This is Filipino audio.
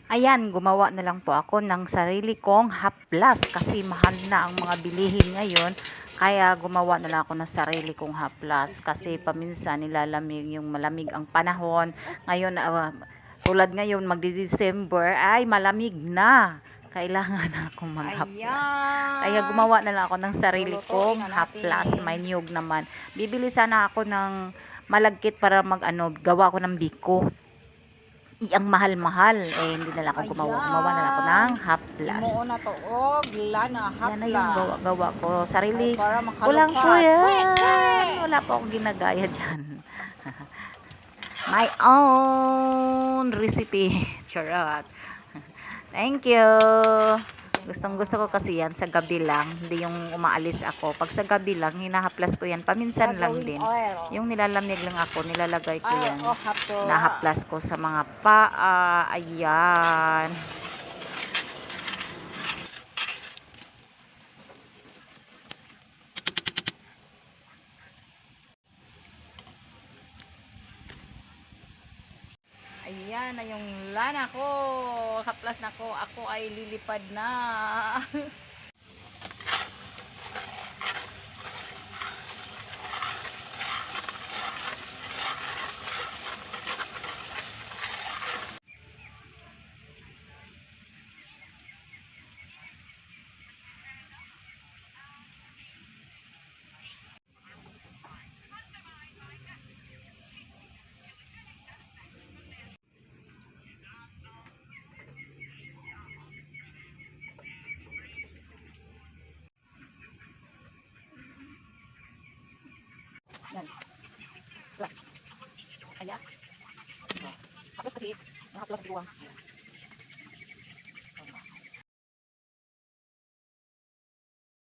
Ayan, gumawa na lang po ako ng sarili kong haplas kasi mahal na ang mga bilihin ngayon. Kaya gumawa na lang ako ng sarili kong haplas kasi paminsan nilalamig yung malamig ang panahon. Ngayon, tulad ngayon, magdi-December, ay malamig na. Kailangan na akong maghaplas. Kaya Ayan. gumawa na lang ako ng sarili Lulutuin kong na haplas. natin. May niyog naman. Bibili sana ako ng malagkit para gawa ko ng biko. Ang mahal-mahal, hindi na lang ako gumawa. Gumawa na lang ako ng Ayan. haplas. Himuon na to og lana Yan na yung haplas. gawa ko. O Sarili para ko lang po makalupad. Wait, yan. wait. Wala po akong ginagaya dyan. My own recipe. Charot. Thank you. Gustong gusto ko kasi yan sa gabi lang. Hindi yung umaalis ako. Pag sa gabi lang, hinahaplas ko yan. Paminsan lang Gagawing din. oil. Yung nilalamig lang ako, nilalagay ko Oil yan. o haplas. Nahaplas ko sa mga paa. Ayan. Ayan na yung lana ko. Haplas na ko. Ako ay lilipad na. Yan. Haplas. Ayan. Haplas kasi. Haplas biwang.